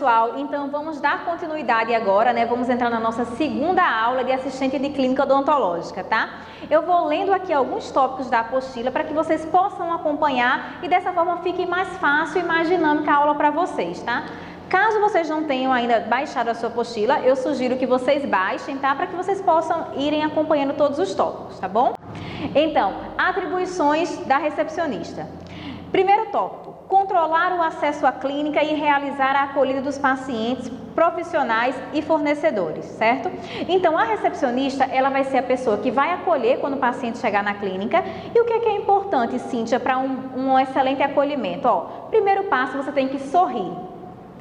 pessoal, então vamos dar continuidade agora, né? Vamos entrar na nossa segunda aula de assistente de clínica odontológica, tá? Eu vou lendo aqui alguns tópicos da apostila para que vocês possam acompanhar e dessa forma fique mais fácil e mais dinâmica a aula para vocês, tá? Caso vocês não tenham ainda baixado a sua apostila, eu sugiro que vocês baixem, tá? Para que vocês possam irem acompanhando todos os tópicos, tá bom? Então, atribuições da recepcionista. Primeiro tópico, controlar o acesso à clínica e realizar a acolhida dos pacientes, profissionais e fornecedores, certo? Então, a recepcionista, ela vai ser a pessoa que vai acolher quando o paciente chegar na clínica. E o que é importante, Cíntia, para um excelente acolhimento? Ó, primeiro passo, você tem que sorrir,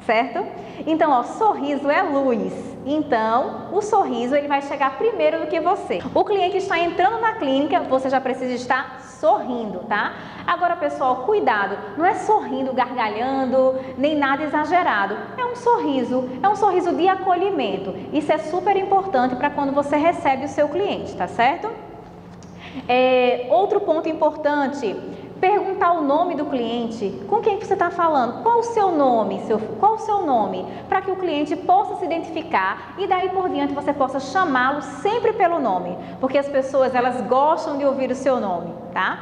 certo? Então, ó, sorriso é luz. Então, o sorriso, ele vai chegar primeiro do que você. O cliente está entrando na clínica, você já precisa estar sorrindo, tá? Agora, pessoal, cuidado, não é sorrindo, gargalhando, nem nada exagerado. É um sorriso de acolhimento. Isso é super importante para quando você recebe o seu cliente, tá certo? Outro ponto importante, perguntar o nome do cliente, com quem você está falando, qual o seu nome, para que o cliente possa se identificar e daí por diante você possa chamá-lo sempre pelo nome, porque as pessoas, elas gostam de ouvir o seu nome, tá?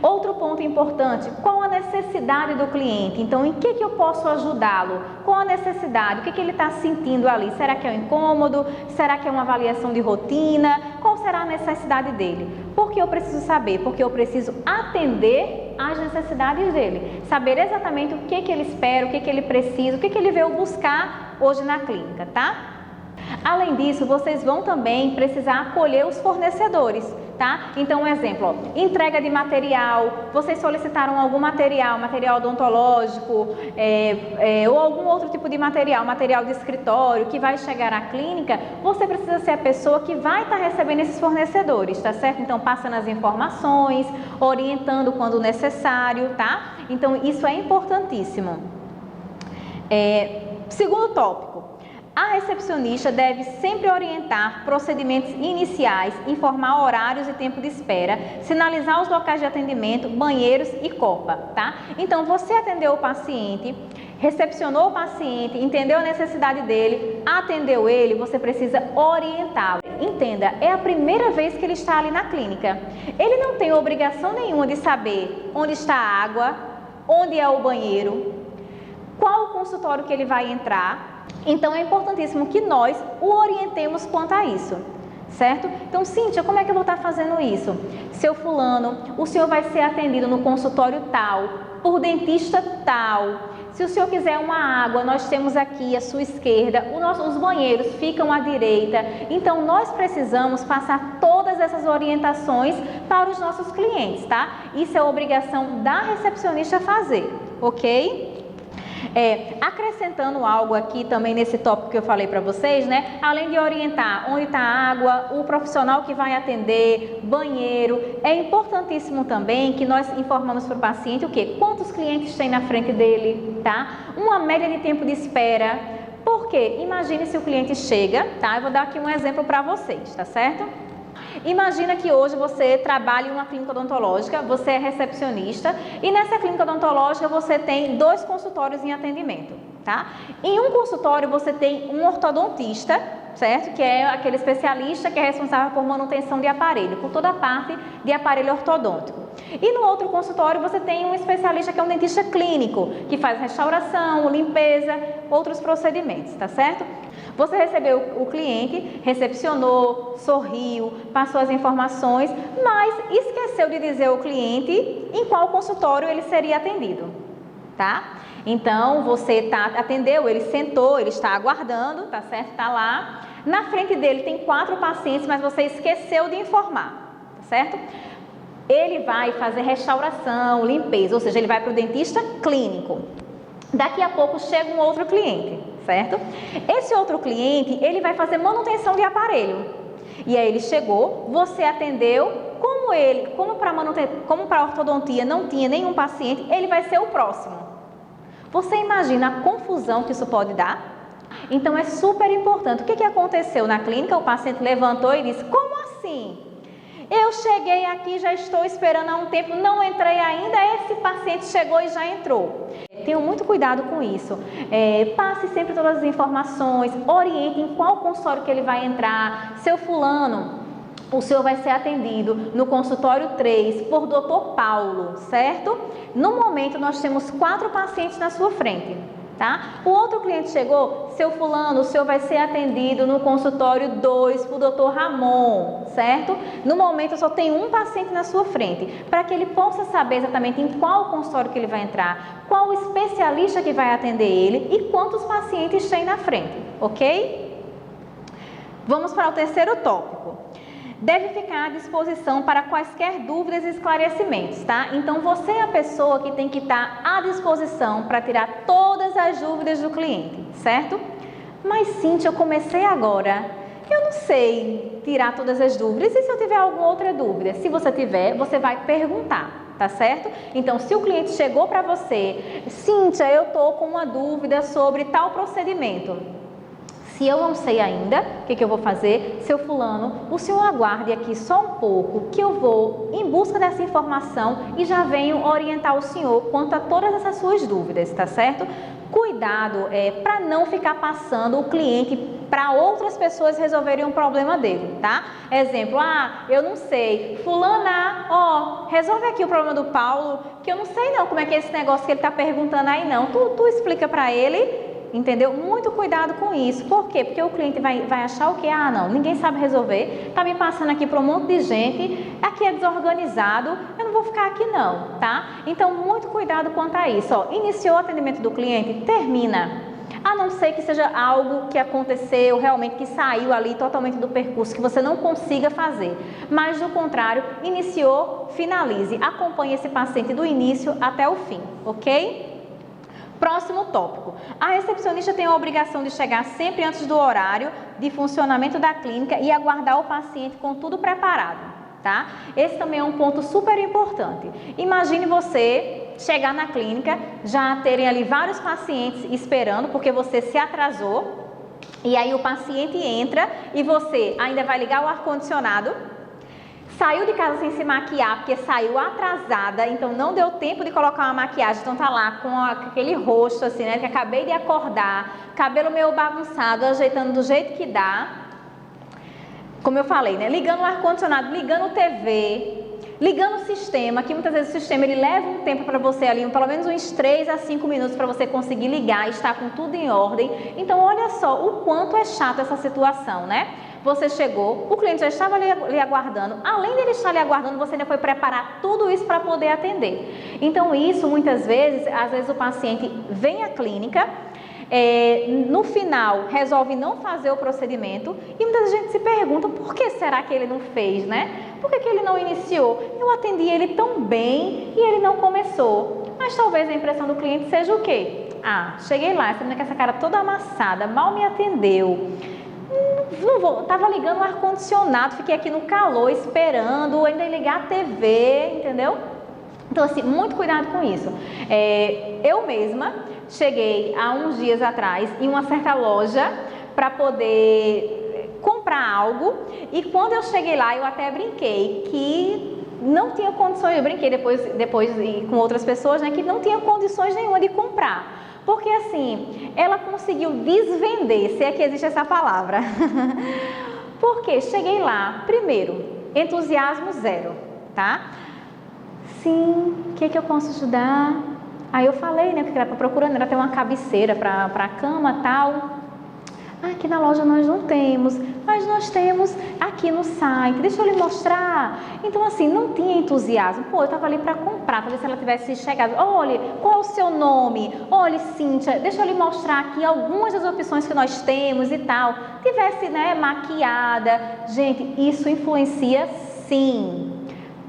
Outro ponto importante, qual a necessidade do cliente? Então, em que eu posso ajudá-lo? Qual a necessidade? O que ele está sentindo ali? Será que é um incômodo? Será que é uma avaliação de rotina? Qual será a necessidade dele? Por que eu preciso saber? Porque eu preciso atender às necessidades dele. Saber exatamente o que ele espera, o que ele precisa, o que ele veio buscar hoje na clínica, tá? Além disso, vocês vão também precisar acolher os fornecedores, tá? Então, um exemplo, ó, entrega de material, vocês solicitaram algum material odontológico, ou algum outro tipo de material de escritório que vai chegar à clínica, você precisa ser a pessoa que vai estar recebendo esses fornecedores, tá certo? Então, passando as informações, orientando quando necessário, tá? Então, isso é importantíssimo. Segundo tópico. A recepcionista deve sempre orientar procedimentos iniciais, informar horários e tempo de espera, sinalizar os locais de atendimento, banheiros e copa, tá? Então, você atendeu o paciente, recepcionou o paciente, entendeu a necessidade dele, atendeu ele, você precisa orientá-lo. Entenda, é a primeira vez que ele está ali na clínica. Ele não tem obrigação nenhuma de saber onde está a água, onde é o banheiro, qual o consultório que ele vai entrar. Então, é importantíssimo que nós o orientemos quanto a isso, certo? Então, Cíntia, como é que eu vou estar fazendo isso? Seu fulano, o senhor vai ser atendido no consultório tal, por dentista tal. Se o senhor quiser uma água, nós temos aqui à sua esquerda, os banheiros ficam à direita. Então, nós precisamos passar todas essas orientações para os nossos clientes, tá? Isso é obrigação da recepcionista fazer, ok? Acrescentando algo aqui também nesse tópico que eu falei para vocês, né? Além de orientar onde está a água, o profissional que vai atender, banheiro, é importantíssimo também que nós informamos para o paciente o quê? Quantos clientes tem na frente dele, tá? Uma média de tempo de espera. Por quê? Imagine se o cliente chega, tá? Eu vou dar aqui um exemplo para vocês, tá certo? Imagina que hoje você trabalha em uma clínica odontológica, você é recepcionista e nessa clínica odontológica você tem 2 consultórios em atendimento, tá? Em um consultório você tem um ortodontista, certo? Que é aquele especialista que é responsável por manutenção de aparelho, por toda a parte de aparelho ortodôntico. E no outro consultório você tem um especialista que é um dentista clínico, que faz restauração, limpeza, outros procedimentos, tá certo? Você recebeu o cliente, recepcionou, sorriu, passou as informações, mas esqueceu de dizer ao cliente em qual consultório ele seria atendido, tá? Então, você atendeu, ele sentou, ele está aguardando, tá certo? Está lá. Na frente dele tem 4 pacientes, mas você esqueceu de informar, tá certo? Ele vai fazer restauração, limpeza, ou seja, ele vai para o dentista clínico. Daqui a pouco chega um outro cliente, certo? Esse outro cliente, ele vai fazer manutenção de aparelho. E aí ele chegou, você atendeu, como para ortodontia não tinha nenhum paciente, ele vai ser o próximo. Você imagina a confusão que isso pode dar? Então é super importante. O que aconteceu na clínica? O paciente levantou e disse: como assim? Eu cheguei aqui, já estou esperando há um tempo, não entrei ainda, esse paciente chegou e já entrou. Tenham muito cuidado com isso. Passe sempre todas as informações, oriente em qual consultório que ele vai entrar. Seu fulano, o senhor vai ser atendido no consultório 3 por Dr. Paulo, certo? No momento, nós temos 4 pacientes na sua frente, tá? O outro cliente chegou, seu fulano, o senhor vai ser atendido no consultório 2 por Dr. Ramon, certo? No momento, só tem um paciente na sua frente, para que ele possa saber exatamente em qual consultório que ele vai entrar, qual especialista que vai atender ele e quantos pacientes tem na frente, ok? Vamos para o terceiro tópico. Deve ficar à disposição para quaisquer dúvidas e esclarecimentos, tá? Então, você é a pessoa que tem que estar à disposição para tirar todas as dúvidas do cliente, certo? Mas, Cíntia, eu comecei agora, eu não sei tirar todas as dúvidas, e se eu tiver alguma outra dúvida? Se você tiver, você vai perguntar, tá certo? Então, se o cliente chegou para você, Cíntia, eu estou com uma dúvida sobre tal procedimento. Se eu não sei ainda, o que eu vou fazer? Seu fulano, o senhor aguarde aqui só um pouco, que eu vou em busca dessa informação e já venho orientar o senhor quanto a todas essas suas dúvidas, tá certo? Cuidado para não ficar passando o cliente para outras pessoas resolverem um problema dele, tá? Exemplo, eu não sei, fulana, resolve aqui o problema do Paulo, que eu não sei não como é que é esse negócio que ele está perguntando aí não. Tu explica para ele. Entendeu? Muito cuidado com isso. Por quê? Porque o cliente vai achar o quê? Não, ninguém sabe resolver, tá me passando aqui para um monte de gente, aqui é desorganizado, eu não vou ficar aqui não, tá? Então, muito cuidado quanto a isso. Iniciou o atendimento do cliente, termina. A não ser que seja algo que aconteceu, realmente que saiu ali totalmente do percurso, que você não consiga fazer. Mas, do contrário, iniciou, finalize. Acompanhe esse paciente do início até o fim, ok? Próximo tópico. A recepcionista tem a obrigação de chegar sempre antes do horário de funcionamento da clínica e aguardar o paciente com tudo preparado, tá? Esse também é um ponto super importante. Imagine você chegar na clínica, já terem ali vários pacientes esperando porque você se atrasou, e aí o paciente entra e você ainda vai ligar o ar-condicionado, saiu de casa sem se maquiar, porque saiu atrasada, então não deu tempo de colocar uma maquiagem, então tá lá com aquele rosto assim, né, que acabei de acordar, cabelo meio bagunçado, ajeitando do jeito que dá, como eu falei, né, ligando o ar-condicionado, ligando TV, ligando o sistema, que muitas vezes o sistema ele leva um tempo para você ali, pelo menos uns 3 a 5 minutos para você conseguir ligar e estar com tudo em ordem. Então olha só o quanto é chato essa situação, né? Você chegou, o cliente já estava lhe aguardando, além dele estar lhe aguardando, você ainda foi preparar tudo isso para poder atender. Então isso muitas vezes, às vezes o paciente vem à clínica, no final resolve não fazer o procedimento e muita gente se pergunta por que será que ele não fez, né? Por que ele não iniciou? Eu atendi ele tão bem e ele não começou. Mas talvez a impressão do cliente seja o quê? Cheguei lá, essa menina com essa cara toda amassada, mal me atendeu. Não vou, tava ligando o ar-condicionado, fiquei aqui no calor esperando, ainda ligar a TV, entendeu? Então assim, muito cuidado com isso. Eu mesma cheguei há uns dias atrás em uma certa loja para poder comprar algo e quando eu cheguei lá eu até brinquei que não tinha condições, eu brinquei depois com outras pessoas, né, que não tinha condições nenhuma de comprar. Porque assim, ela conseguiu desvender, se é que existe essa palavra. Porque cheguei lá, primeiro, entusiasmo zero, tá? Sim, o que eu posso ajudar? Aí eu falei, né, porque ela procurando, ela tem uma cabeceira para cama e tal. Aqui na loja nós não temos, mas nós temos aqui no site, deixa eu lhe mostrar. Então assim, não tinha entusiasmo. Eu tava ali para comprar, para ver se ela tivesse chegado. Olha, qual é o seu nome? Olha, Cíntia, deixa eu lhe mostrar aqui algumas das opções que nós temos e tal. Tivesse, né, maquiada. Gente, isso influencia sim.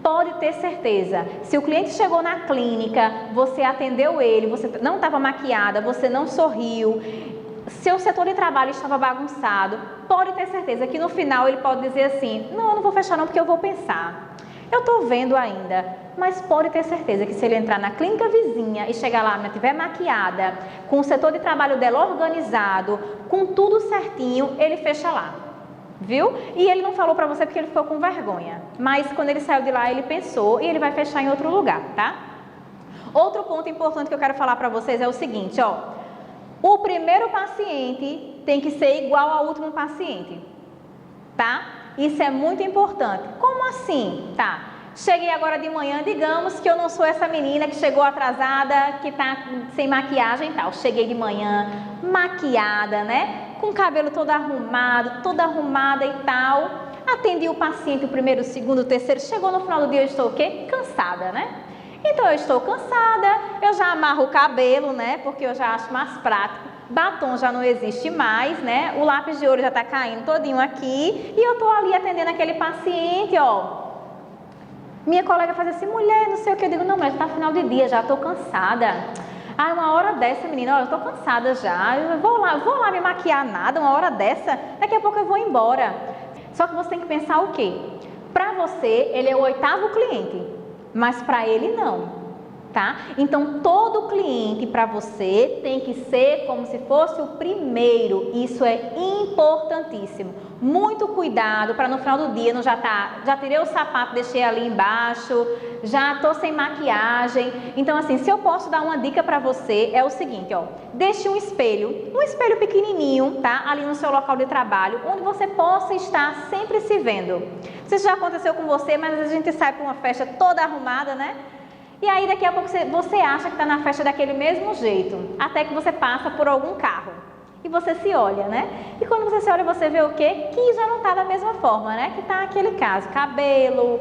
Pode ter certeza, se o cliente chegou na clínica, você atendeu ele, você não estava maquiada, você não sorriu, seu setor de trabalho estava bagunçado, pode ter certeza que no final ele pode dizer assim, não, eu não vou fechar não porque eu vou pensar, eu estou vendo ainda, mas pode ter certeza que se ele entrar na clínica vizinha e chegar lá, estiver maquiada, com o setor de trabalho dela organizado, com tudo certinho, ele fecha lá. Viu? E ele não falou pra você porque ele ficou com vergonha. Mas quando ele saiu de lá, ele pensou e ele vai fechar em outro lugar, tá? Outro ponto importante que eu quero falar para vocês é o seguinte, ó. O primeiro paciente tem que ser igual ao último paciente, tá? Isso é muito importante. Como assim? Tá. Cheguei agora de manhã, digamos que eu não sou essa menina que chegou atrasada, que tá sem maquiagem e tal. Cheguei de manhã, maquiada, né? Com o cabelo todo arrumado, toda arrumada e tal. Atendi o paciente, o primeiro, o segundo, o terceiro. Chegou no final do dia, eu estou o quê? Cansada, né? Então eu estou cansada, eu já amarro o cabelo, né? Porque eu já acho mais prático. Batom já não existe mais, né? O lápis de ouro já tá caindo todinho aqui. E eu tô ali atendendo aquele paciente, ó. Minha colega faz assim, mulher, não sei o que. Eu digo, não, mas tá final de dia, já tô cansada. Ah, uma hora dessa, menina, olha, eu tô cansada já. Eu vou lá me maquiar nada, uma hora dessa. Daqui a pouco eu vou embora. Só que você tem que pensar o quê? Pra você, ele é o 8º cliente. Mas para ele não, tá? Então, todo cliente para você tem que ser como se fosse o primeiro. Isso é importantíssimo. Muito cuidado para no final do dia não já tirei o sapato, deixei ali embaixo, já tô sem maquiagem. Então, assim, se eu posso dar uma dica para você, é o seguinte, ó. Deixe um espelho pequenininho, tá? Ali no seu local de trabalho, onde você possa estar sempre se vendo. Não sei se já aconteceu com você, mas às vezes a gente sai para uma festa toda arrumada, né? E aí daqui a pouco você acha que está na festa daquele mesmo jeito, até que você passa por algum carro. E você se olha, né? E quando você se olha, você vê o quê? Que já não está da mesma forma, né? Que está aquele caso, cabelo,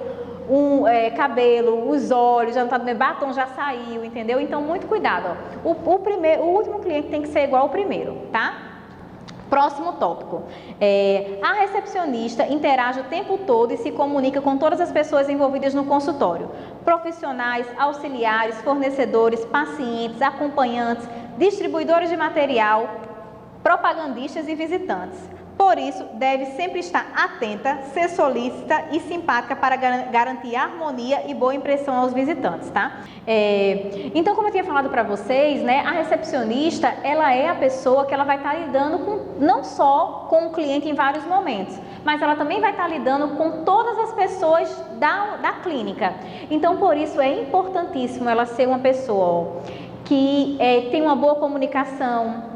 os olhos, já não está do mesmo, batom já saiu, entendeu? Então, muito cuidado, ó. O último cliente tem que ser igual ao primeiro, tá? Próximo tópico. A recepcionista interage o tempo todo e se comunica com todas as pessoas envolvidas no consultório. Profissionais, auxiliares, fornecedores, pacientes, acompanhantes, distribuidores de material, propagandistas e visitantes. Por isso, deve sempre estar atenta, ser solícita e simpática para garantir harmonia e boa impressão aos visitantes, tá? Então, como eu tinha falado para vocês, né, a recepcionista, ela é a pessoa que ela vai estar lidando não só com o cliente em vários momentos, mas ela também vai estar lidando com todas as pessoas da clínica. Então, por isso, é importantíssimo ela ser uma pessoa que tem uma boa comunicação,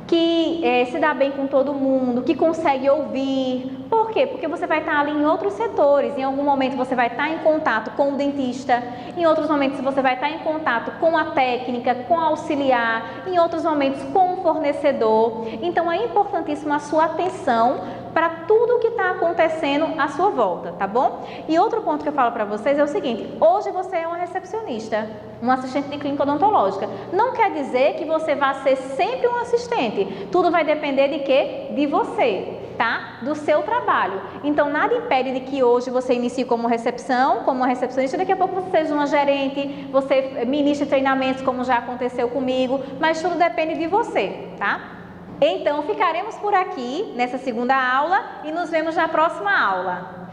que se dá bem com todo mundo, que consegue ouvir. Por quê? Porque você vai estar ali em outros setores. Em algum momento você vai estar em contato com o dentista, em outros momentos você vai estar em contato com a técnica, com a auxiliar, em outros momentos com o fornecedor. Então é importantíssimo a sua atenção para tudo o que está acontecendo à sua volta, tá bom? E outro ponto que eu falo para vocês é o seguinte: hoje você é uma recepcionista, um assistente de clínica odontológica. Não quer dizer que você vai ser sempre um assistente. Tudo vai depender de quê? De você, tá? Do seu trabalho. Então, nada impede de que hoje você inicie como uma recepcionista, daqui a pouco você seja uma gerente, você ministre treinamentos, como já aconteceu comigo, mas tudo depende de você, tá? Então, ficaremos por aqui nessa segunda aula e nos vemos na próxima aula.